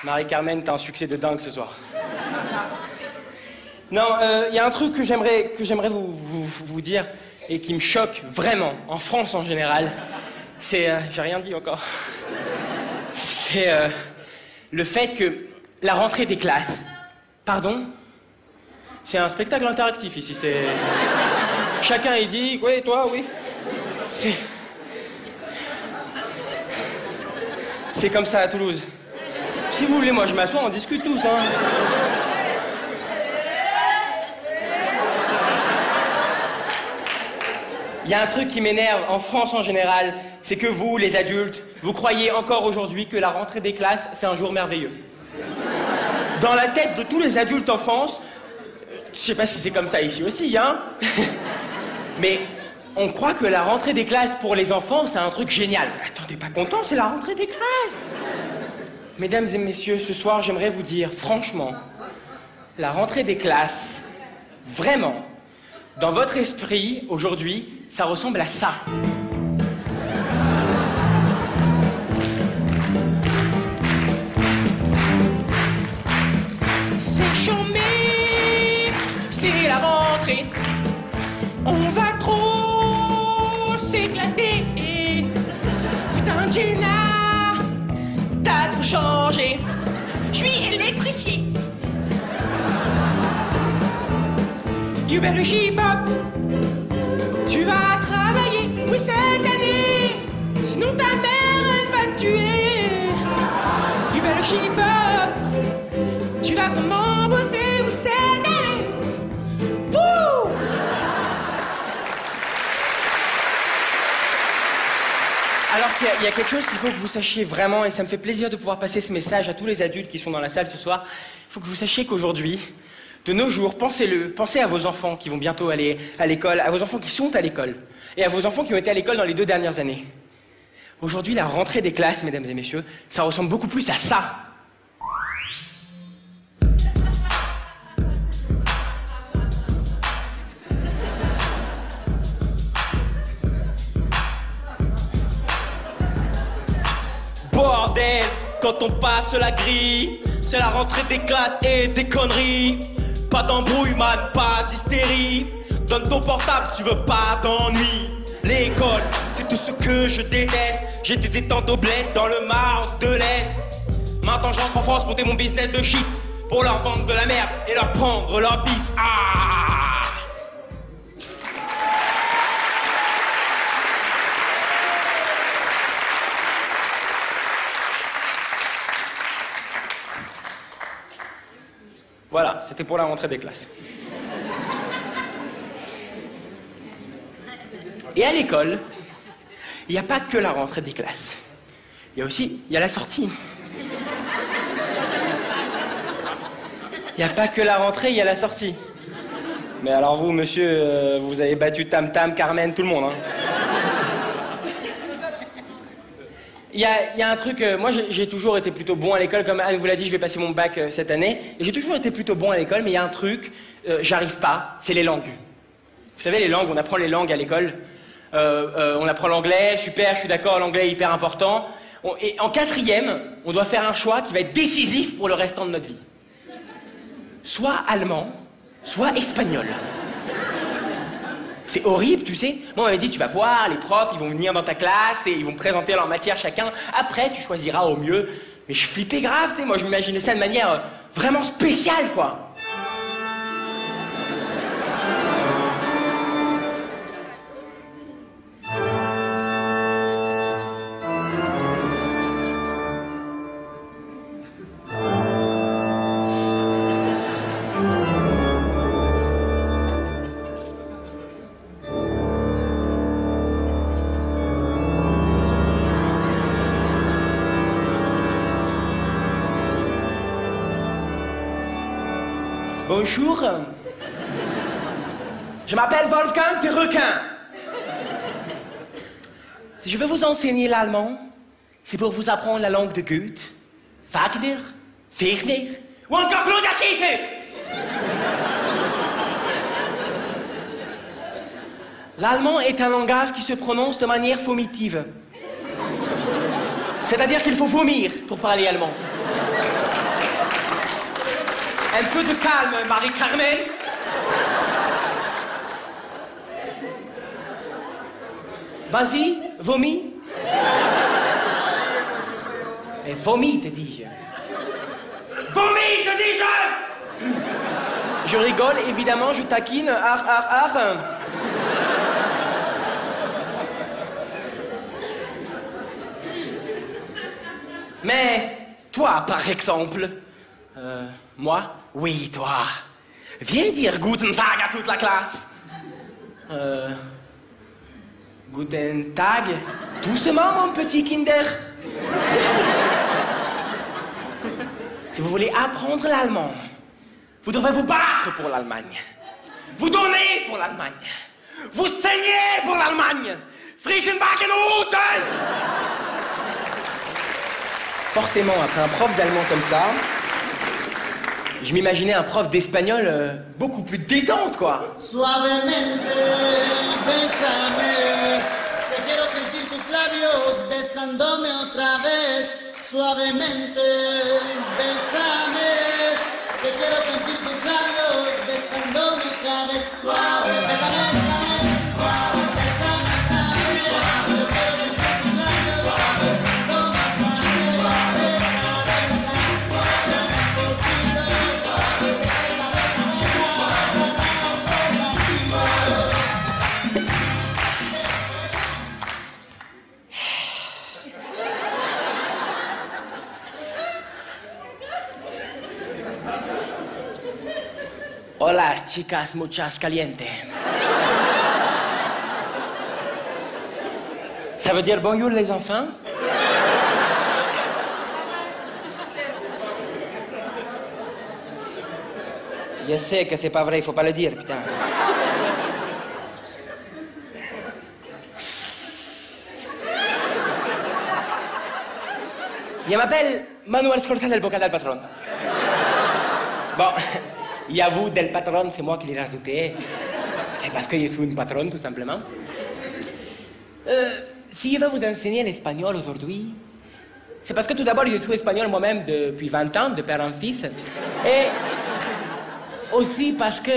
Marie-Carmen, t'as un succès de dingue ce soir. Non, il y a un truc que j'aimerais vous dire et qui me choque vraiment, en France en général, c'est... j'ai rien dit encore. C'est le fait que la rentrée des classes... Pardon? C'est un spectacle interactif ici, c'est... Chacun y dit, oui, toi, oui. C'est comme ça à Toulouse. Si vous voulez, moi je m'assois, on discute tous, hein. Il y a un truc qui m'énerve en France en général, c'est que vous, les adultes, vous croyez encore aujourd'hui que la rentrée des classes, c'est un jour merveilleux. Dans la tête de tous les adultes en France, je sais pas si c'est comme ça ici aussi, hein, mais on croit que la rentrée des classes pour les enfants, c'est un truc génial. Attends, t'es pas content, c'est la rentrée des classes. Mesdames et messieurs, ce soir, j'aimerais vous dire, franchement, la rentrée des classes, vraiment, dans votre esprit, aujourd'hui, ça ressemble à ça. C'est chômé, c'est la rentrée. On va trop s'éclater. Putain, Gina, t'as tout changé. Je suis électrifié. You better keep up. Tu vas travailler, oui, cette année. Sinon ta mère, elle va te tuer. You better keep up. Tu vas comment bosser, oui, cette année. Wouh! Alors qu'il y a quelque chose qu'il faut que vous sachiez vraiment, et ça me fait plaisir de pouvoir passer ce message à tous les adultes qui sont dans la salle ce soir. Il faut que vous sachiez qu'aujourd'hui, de nos jours, pensez-le, pensez à vos enfants qui vont bientôt aller à l'école, à vos enfants qui sont à l'école, et à vos enfants qui ont été à l'école dans les 2 dernières années. Aujourd'hui, la rentrée des classes, mesdames et messieurs, ça ressemble beaucoup plus à ça. Bordel, quand on passe la grille, c'est la rentrée des classes et des conneries. Pas d'embrouille, man, pas d'hystérie. Donne ton portable si tu veux pas d'ennui. L'école, c'est tout ce que je déteste. J'étais détente au bled dans le Maroc de l'Est. Maintenant j'entre en France, monter mon business de shit pour leur vendre de la merde et leur prendre leur bif. Ah! Voilà, c'était pour la rentrée des classes. Et à l'école, il n'y a pas que la rentrée des classes. Il y a la sortie. Il n'y a pas que la rentrée, il y a la sortie. Mais alors vous, monsieur, vous avez battu Tam Tam, Carmen, tout le monde, hein. Il y a un truc, moi j'ai toujours été plutôt bon à l'école, comme Anne vous l'a dit, je vais passer mon bac cette année, et j'ai toujours été plutôt bon à l'école, mais il y a un truc, j'arrive pas, c'est les langues. Vous savez, les langues, on apprend les langues à l'école, on apprend l'anglais, super, je suis d'accord, l'anglais est hyper important, et en 4e, on doit faire un choix qui va être décisif pour le restant de notre vie. Soit allemand, soit espagnol. C'est horrible, tu sais. Moi, on m'avait dit, tu vas voir, les profs, ils vont venir dans ta classe et ils vont présenter leur matière chacun. Après, tu choisiras au mieux. Mais je flippais grave, tu sais. Moi, je m'imaginais ça de manière vraiment spéciale, quoi. Bonjour. Je m'appelle Wolfgang de Requin. Si je veux vous enseigner l'allemand, c'est pour vous apprendre la langue de Goethe, Wagner, Werner ou encore Claude Schiffer. L'allemand est un langage qui se prononce de manière vomitive. C'est-à-dire qu'il faut vomir pour parler allemand. Un peu de calme, Marie-Carmen. Vas-y, vomis. Mais vomis, te dis-je. Vomis, te dis-je. Je rigole, évidemment, je taquine. Ar. Mais toi, par exemple... moi? Oui, toi. Viens dire Guten Tag à toute la classe. Guten Tag. Doucement, mon petit Kinder. Si vous voulez apprendre l'allemand, vous devrez vous battre pour l'Allemagne. Vous donner pour l'Allemagne. Vous saignez pour l'Allemagne. Frischenbackenhuten. Forcément, après un prof d'allemand comme ça, je m'imaginais un prof d'espagnol beaucoup plus détente, quoi. Suavemente, bésame, te quiero sentir tus labios besándome otra vez. Suavemente, bésame, te quiero sentir tus labios besándome otra vez. Suave, bésame, suave, bésame, suave, te quiero sentir tus labios besándome otra vez. Suave, bésame, suave, poquito, suave, Hola, chicas muchas caliente. Ça veut dire bonjour les enfants? Je sais que c'est pas vrai, il faut pas le dire, putain. Je m'appelle Manuel Scorza del Boca del Patron. Bon, il avoue del patron, c'est moi qui l'ai rajouté. C'est parce que je suis une patronne, tout simplement. Si je veux vous enseigner l'espagnol aujourd'hui, c'est parce que tout d'abord, je suis espagnol moi-même depuis 20 ans, de père en fils. Et aussi parce que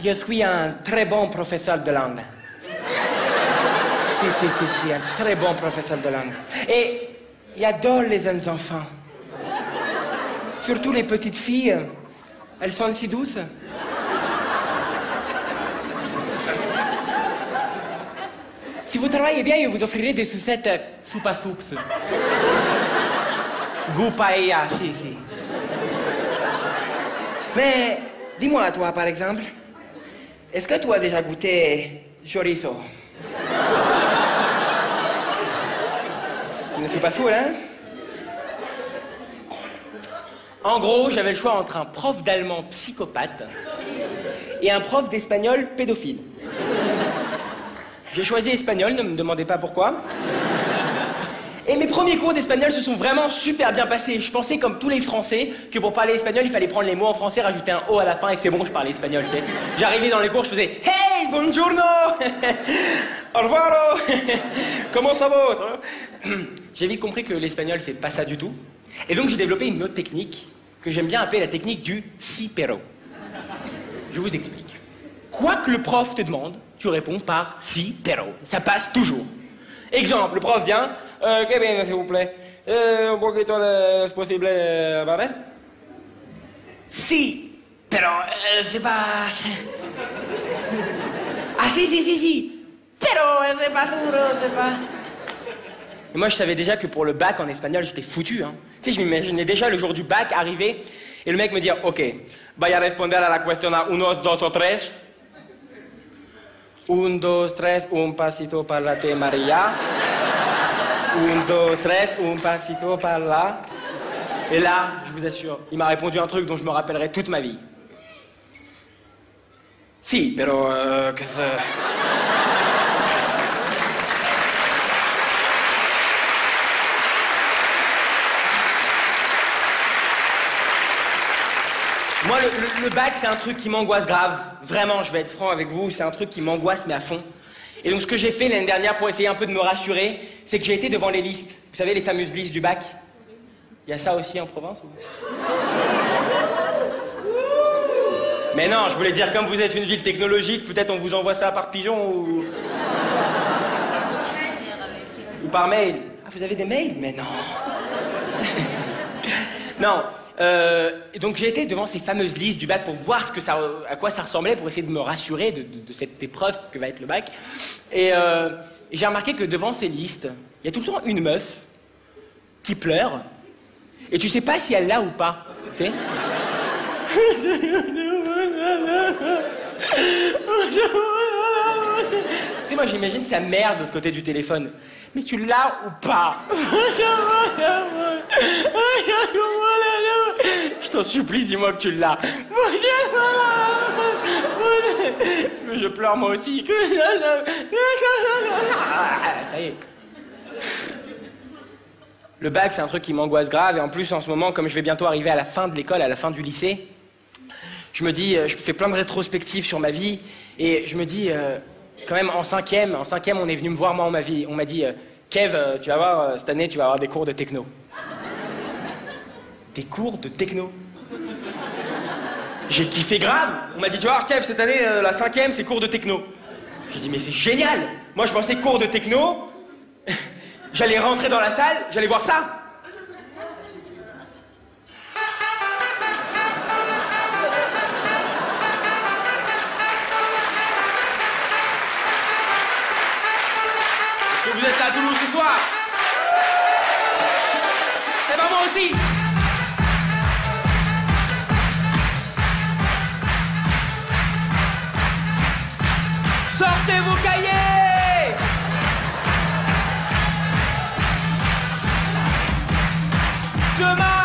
je suis un très bon professeur de langue. Si, un très bon professeur de langue. Et j'adore les jeunes enfants. Surtout les petites filles. Elles sont si douces. Si vous travaillez bien, je vous offrirai des sucettes soupa soups. Goût paella, si. Mais, dis-moi, toi, par exemple, est-ce que tu as déjà goûté chorizo? Je ne suis pas sûr, hein? En gros, j'avais le choix entre un prof d'allemand psychopathe et un prof d'espagnol pédophile. J'ai choisi espagnol, ne me demandez pas pourquoi. Et mes premiers cours d'espagnol se sont vraiment super bien passés. Je pensais, comme tous les Français, que pour parler espagnol, il fallait prendre les mots en français, rajouter un O à la fin, et c'est bon, je parlais espagnol, tu sais. J'arrivais dans les cours, je faisais « Hey, buongiorno. Au revoir. Comment ça va? » J'ai vite compris que l'espagnol, c'est pas ça du tout. Et donc, j'ai développé une autre technique que j'aime bien appeler la technique du si pero. Je vous explique. Quoi que le prof te demande, tu réponds par si pero. Ça passe toujours. Exemple, le prof vient. Que bien, s'il vous plaît. Un poquito de es posible, ¿vale? Si, pero c'est pas. Ah si. Pero c'est pas seguro, c'est pas. Et moi, je savais déjà que pour le bac en espagnol, j'étais foutu. Hein. Tu sais, je m'imaginais déjà le jour du bac arriver et le mec me dire, ok, vaya a responder a la cuestión a 1, 2 o 3. 1, 2, 3, un pasito par la te Maria. 1, 2, 3, un pasito par là. Et là, je vous assure, il m'a répondu un truc dont je me rappellerai toute ma vie. Si, pero que ça... Moi, le bac, c'est un truc qui m'angoisse grave. Vraiment, je vais être franc avec vous, c'est un truc qui m'angoisse, mais à fond. Et donc, ce que j'ai fait l'année dernière pour essayer un peu de me rassurer, c'est que j'ai été devant les listes. Vous savez, les fameuses listes du bac. Il y a ça aussi en Provence ou... Mais non, je voulais dire, comme vous êtes une ville technologique, peut-être on vous envoie ça par pigeon ou... ou par mail. Ah, vous avez des mails? Mais non. Non. Et donc j'ai été devant ces fameuses listes du bac pour voir à quoi ça ressemblait, pour essayer de me rassurer de cette épreuve que va être le bac. Et j'ai remarqué que devant ces listes, il y a tout le temps une meuf qui pleure, et tu sais pas si elle l'a ou pas. Tu sais? Tu sais, moi j'imagine sa mère de l'autre côté du téléphone. Mais tu l'as ou pas? Je t'en supplie, dis-moi que tu l'as. Je pleure moi aussi. Ça y est. Le bac, c'est un truc qui m'angoisse grave. Et en plus, en ce moment, comme je vais bientôt arriver à la fin de l'école, à la fin du lycée, je me dis, je fais plein de rétrospectives sur ma vie. Et je me dis, quand même, en cinquième, on est venu me voir, moi, on m'a dit, Kev, tu vas voir, cette année, tu vas avoir des cours de techno. Des cours de techno? J'ai kiffé grave. On m'a dit, tu vas voir, Kev, cette année, la cinquième, c'est cours de techno. J'ai dit, mais c'est génial. Moi, je pensais cours de techno. J'allais rentrer dans la salle, j'allais voir ça. Est-ce que vous êtes là à Toulouse ce soir? Eh ben moi aussi. Sortez vos cahiers! Demain